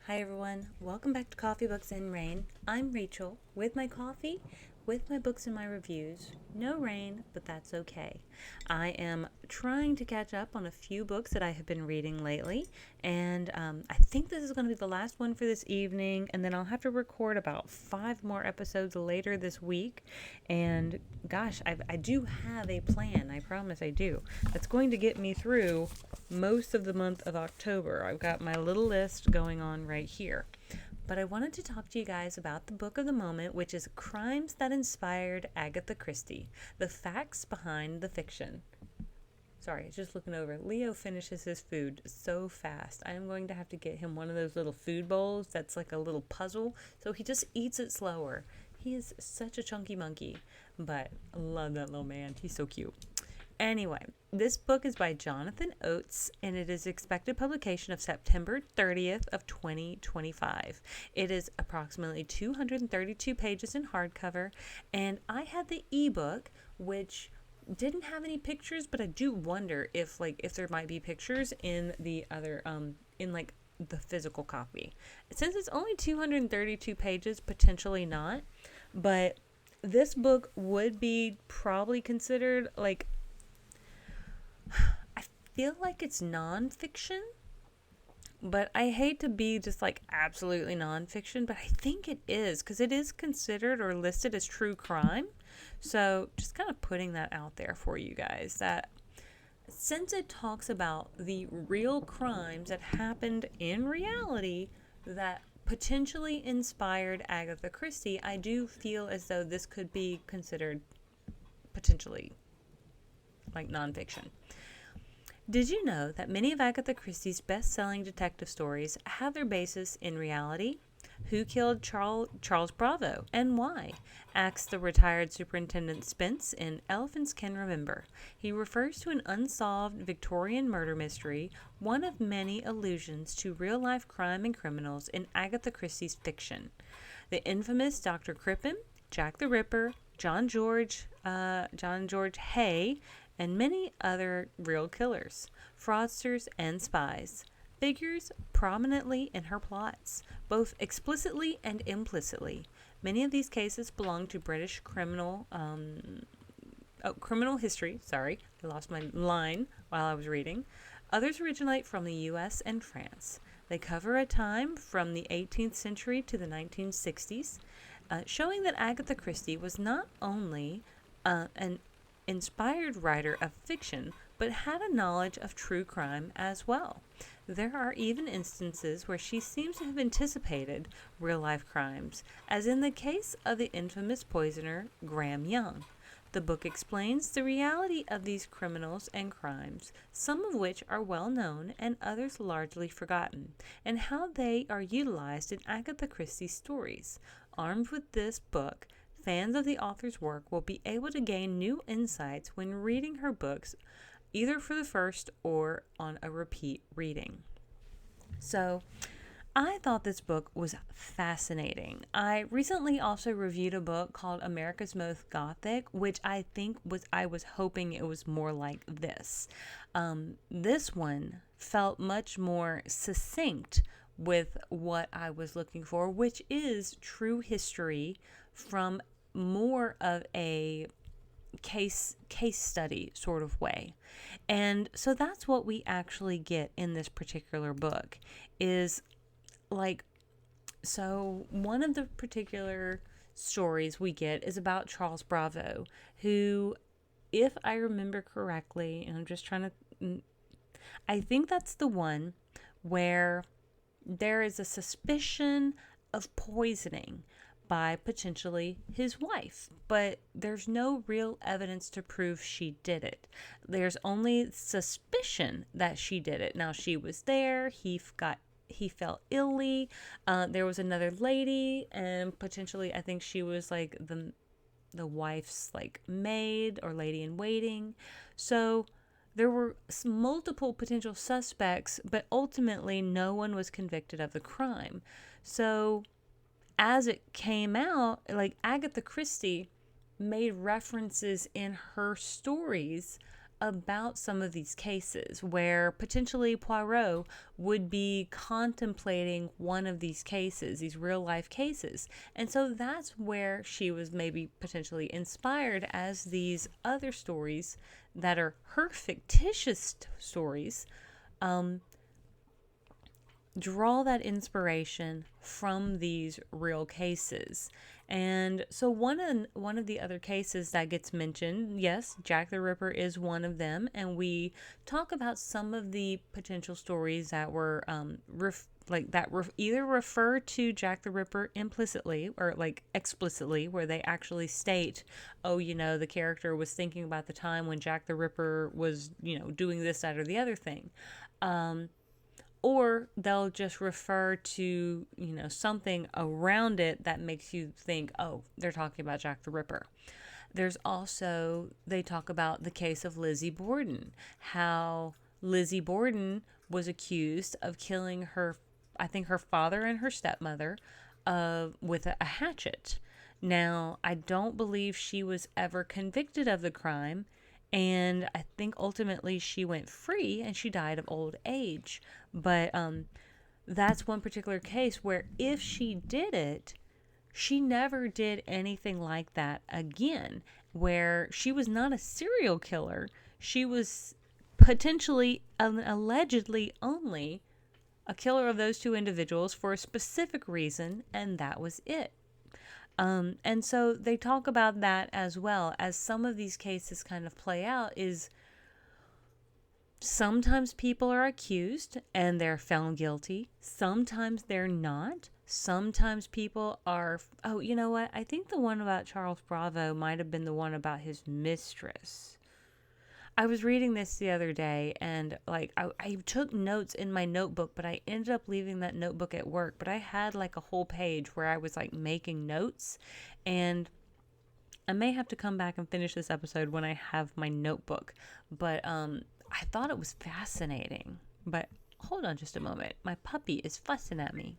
Hi everyone, welcome back to Coffee Books and Rain. I'm Rachel with my coffee, with my books and my reviews. No rain, but that's okay. I am trying to catch up on a few books that I have been reading lately, and I think this is going to be the last one for this evening, and then I'll have to record about 5 more episodes later this week. And gosh, I do have a plan, I promise I do, that's going to get me through most of the month of October. I've got my little list going on right here. But I wanted to talk to you guys about the book of the moment, which is Crimes That Inspired Agatha Christie, the facts behind the fiction. Sorry, just looking over. Leo finishes his food so fast. I am going to have to get him one of those little food bowls that's like a little puzzle, so he just eats it slower. He is such a chunky monkey, but I love that little man. He's so cute. Anyway, this book is by Jonathan Oats, and it is expected publication of September 30th of 2025. It is approximately 232 pages in hardcover, and I had the ebook, which didn't have any pictures, but I do wonder if there might be pictures in the other in the physical copy. Since it's only 232 pages, potentially not, but this book would be probably considered I feel like it's nonfiction, but I hate to be just absolutely nonfiction, but I think it is because it is considered or listed as true crime. So just kind of putting that out there for you guys that since it talks about the real crimes that happened in reality that potentially inspired Agatha Christie, I do feel as though this could be considered potentially nonfiction. Did you know that many of Agatha Christie's best-selling detective stories have their basis in reality? Who killed Charles Bravo and why? Asks the retired Superintendent Spence in Elephants Can Remember. He refers to an unsolved Victorian murder mystery, one of many allusions to real-life crime and criminals in Agatha Christie's fiction. The infamous Dr. Crippen, Jack the Ripper, John George Hay, and many other real killers, fraudsters, and spies, figures prominently in her plots, both explicitly and implicitly. Many of these cases belong to British criminal history. Sorry, I lost my line while I was reading. Others originate from the U.S. and France. They cover a time from the 18th century to the 1960s, showing that Agatha Christie was not only an inspired writer of fiction, but had a knowledge of true crime as well. There are even instances where she seems to have anticipated real-life crimes, as in the case of the infamous poisoner Graham Young. The book explains the reality of these criminals and crimes, some of which are well known and others largely forgotten, and how they are utilized in Agatha Christie's stories. Armed with this book, fans of the author's work will be able to gain new insights when reading her books, either for the first or on a repeat reading. So, I thought this book was fascinating. I recently also reviewed a book called America's Most Gothic, which I was hoping it was more like this. This one felt much more succinct with what I was looking for, which is true history from more of a case study sort of way. And so that's what we actually get in this particular book is so one of the particular stories we get is about Charles Bravo, who, if I remember correctly, and I'm just trying to, I think that's the one where there is a suspicion of poisoning by potentially his wife, but there's no real evidence to prove she did it. There's only suspicion that she did it. Now, she was there, he felt illy. There was another lady, and potentially I think she was the wife's maid or lady in waiting. So there were multiple potential suspects, but ultimately no one was convicted of the crime. So as it came out, Agatha Christie made references in her stories about some of these cases where potentially Poirot would be contemplating one of these cases, these real life cases. And so that's where she was maybe potentially inspired, as these other stories that are her fictitious stories draw that inspiration from these real cases. And so one of the other cases that gets mentioned, yes, Jack the Ripper is one of them, and we talk about some of the potential stories that were either refer to Jack the Ripper implicitly or like explicitly, where they actually state, oh, the character was thinking about the time when Jack the Ripper was, doing this, that, or the other thing. Or they'll just refer to, something around it that makes you think, oh, they're talking about Jack the Ripper. There's also, they talk about the case of Lizzie Borden, how Lizzie Borden was accused of killing her, I think her father and her stepmother, with a hatchet. Now, I don't believe she was ever convicted of the crime, and I think ultimately she went free and she died of old age. But that's one particular case where if she did it, she never did anything like that again, where she was not a serial killer. She was potentially, allegedly only a killer of those two individuals for a specific reason, and that was it. And so they talk about that as well, as some of these cases kind of play out, is sometimes people are accused and they're found guilty. Sometimes they're not. Sometimes people are, oh, you know what? I think the one about Charles Bravo might have been the one about his mistress. I was reading this the other day, and I took notes in my notebook, but I ended up leaving that notebook at work. But I had like a whole page where I was like making notes, and I may have to come back and finish this episode when I have my notebook. But I thought it was fascinating. But hold on just a moment. My puppy is fussing at me.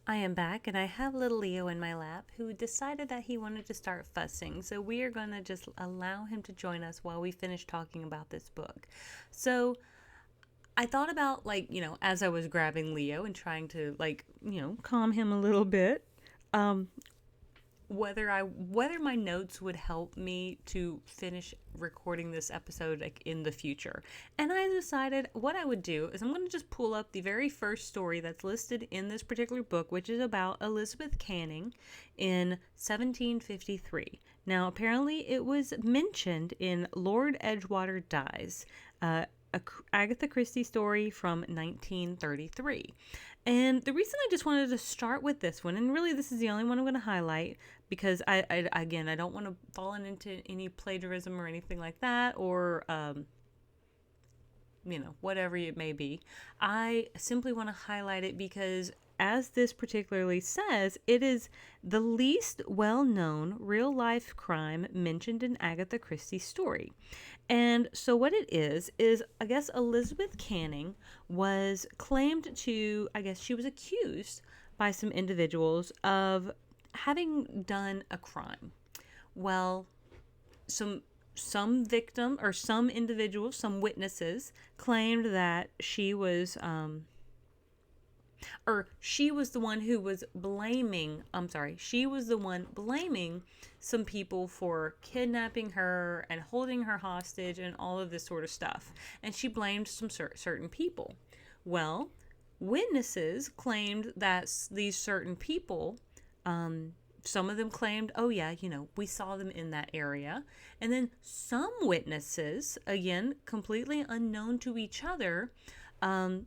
I am back, and I have little Leo in my lap, who decided that he wanted to start fussing. So we are going to just allow him to join us while we finish talking about this book. So I thought about, as I was grabbing Leo and trying to, calm him a little bit, whether my notes would help me to finish recording this episode in the future. And I decided what I would do is I'm going to just pull up the very first story that's listed in this particular book, which is about Elizabeth Canning in 1753. Now, apparently it was mentioned in Lord Edgewater Dies, a Agatha Christie story from 1933. And the reason I just wanted to start with this one, and really this is the only one I'm going to highlight, because I don't want to fall into any plagiarism or anything like that, or whatever it may be. I simply want to highlight it because, as this particularly says, it is the least well-known real-life crime mentioned in Agatha Christie's story. And so what it is, I guess Elizabeth Canning was claimed to, she was accused by some individuals of having done a crime. Well, some victim or some individuals, some witnesses claimed that she was the one who was blaming some people for kidnapping her and holding her hostage and all of this sort of stuff. And she blamed some certain people. Well, witnesses claimed that these certain people, some of them claimed, oh yeah, we saw them in that area. And then some witnesses, again, completely unknown to each other,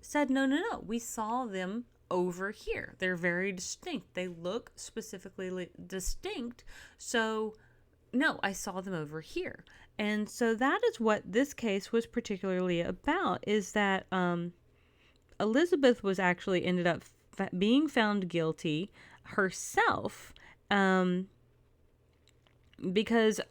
said, no, we saw them over here. They're very distinct. They look specifically distinct. So, no, I saw them over here. And so that is what this case was particularly about, is that Elizabeth was actually ended up being found guilty herself, because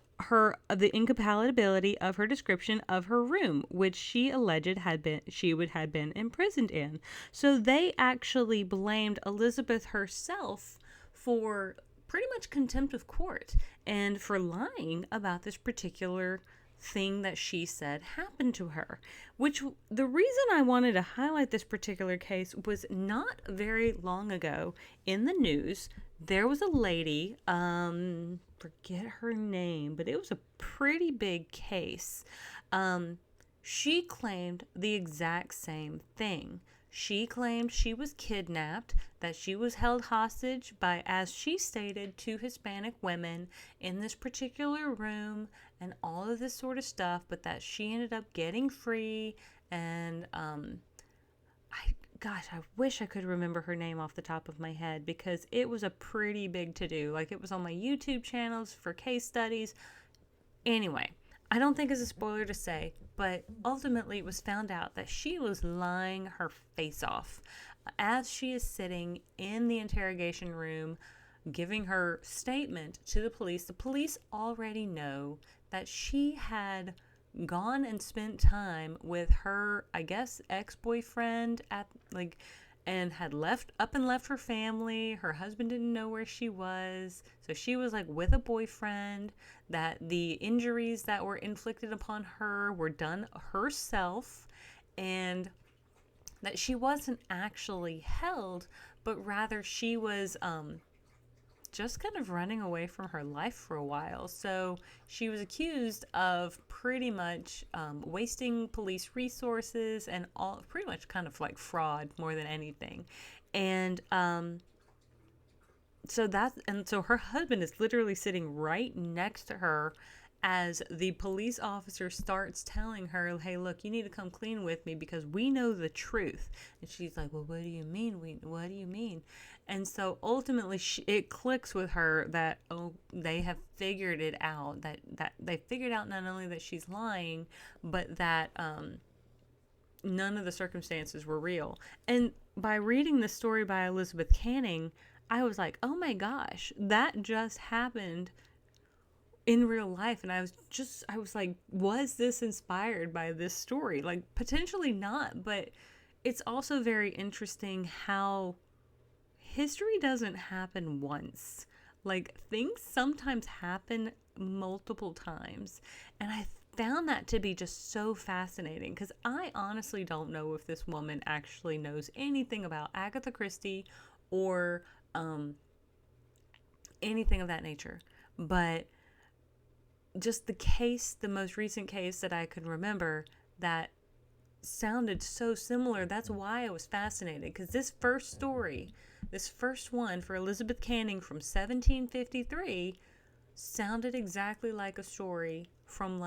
the incompatibility of her description of her room, which she alleged had been imprisoned in. So they actually blamed Elizabeth herself for pretty much contempt of court and for lying about this particular thing that she said happened to her. Which, the reason I wanted to highlight this particular case was not very long ago in the news, there was a lady, forget her name, but it was a pretty big case. She claimed the exact same thing. She claimed she was kidnapped, that she was held hostage by, as she stated, two Hispanic women in this particular room and all of this sort of stuff, but that she ended up getting free. And I wish I could remember her name off the top of my head, because it was a pretty big to-do. Like, it was on my YouTube channels for case studies. Anyway, I don't think it's a spoiler to say, but ultimately it was found out that she was lying her face off as she is sitting in the interrogation room giving her statement to the police. The police already know that she had gone and spent time with her, I guess, ex-boyfriend and had left her family. Her husband didn't know where she was, so she was with a boyfriend, that the injuries that were inflicted upon her were done herself, and that she wasn't actually held, but rather she was just kind of running away from her life for a while. So she was accused of pretty much wasting police resources and all, pretty much kind of like fraud more than anything. And so her husband is literally sitting right next to her as the police officer starts telling her, hey, look, you need to come clean with me because we know the truth. And she's like, well, what do you mean? What do you mean? And so ultimately it clicks with her that, they have figured it out, that they figured out not only that she's lying, but that none of the circumstances were real. And by reading the story by Elizabeth Canning, I was like, oh my gosh, that just happened in real life. And I was like, was this inspired by this story? Like, potentially not, but it's also very interesting how history doesn't happen once. Like, things sometimes happen multiple times. And I found that to be just so fascinating, because I honestly don't know if this woman actually knows anything about Agatha Christie or anything of that nature. But just the most recent case that I could remember that sounded so similar, that's why I was fascinated, because this first one for Elizabeth Canning from 1753 sounded exactly like a story from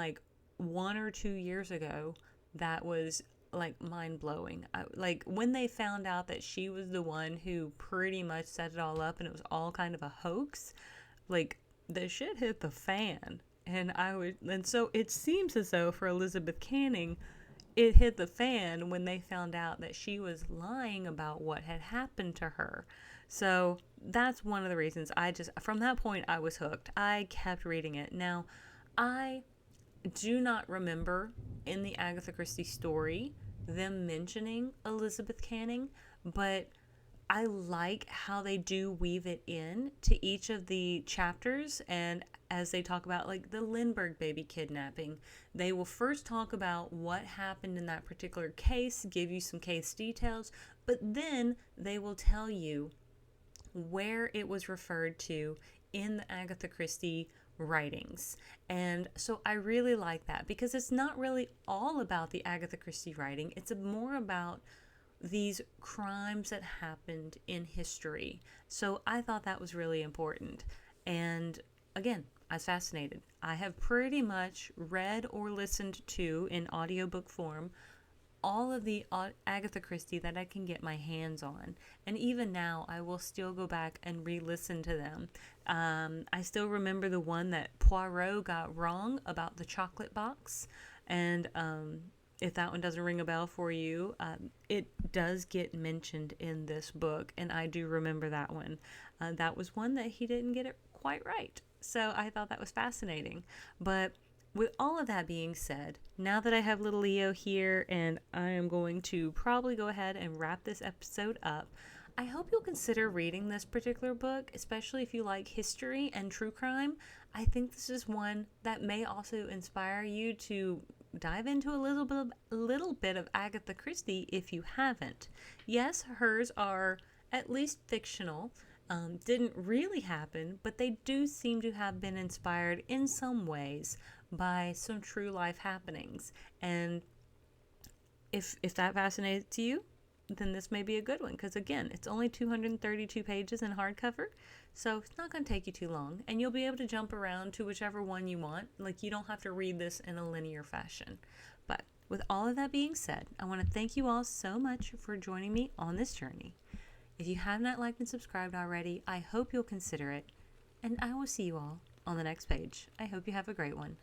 1 or 2 years ago that was mind-blowing. When they found out that she was the one who pretty much set it all up and it was all kind of a hoax, the shit hit the fan. And so it seems as though for Elizabeth Canning, it hit the fan when they found out that she was lying about what had happened to her. So that's one of the reasons from that point, I was hooked. I kept reading it. Now, I do not remember in the Agatha Christie story them mentioning Elizabeth Canning, but I like how they do weave it in to each of the chapters. And as they talk about the Lindbergh baby kidnapping, they will first talk about what happened in that particular case, give you some case details, but then they will tell you where it was referred to in the Agatha Christie writings. And so I really like that, because it's not really all about the Agatha Christie writing. It's more about these crimes that happened in history. So I thought that was really important. And again, I was fascinated. I have pretty much read or listened to in audiobook form all of the Agatha Christie that I can get my hands on. And even now, I will still go back and re-listen to them. I still remember the one that Poirot got wrong about the chocolate box. And if that one doesn't ring a bell for you, it does get mentioned in this book. And I do remember that one. That was one that he didn't get it quite right. So I thought that was fascinating. But with all of that being said, now that I have little Leo here and I am going to probably go ahead and wrap this episode up, I hope you'll consider reading this particular book, especially if you like history and true crime. I think this is one that may also inspire you to dive into a little bit of Agatha Christie if you haven't. Yes, hers are at least fictional. Didn't really happen, but they do seem to have been inspired in some ways by some true life happenings. And if that fascinates you, then this may be a good one, because again, it's only 232 pages in hardcover, so it's not going to take you too long, and you'll be able to jump around to whichever one you want. Like, you don't have to read this in a linear fashion. But with all of that being said, I want to thank you all so much for joining me on this journey. If you have not liked and subscribed already, I hope you'll consider it, and I will see you all on the next page. I hope you have a great one.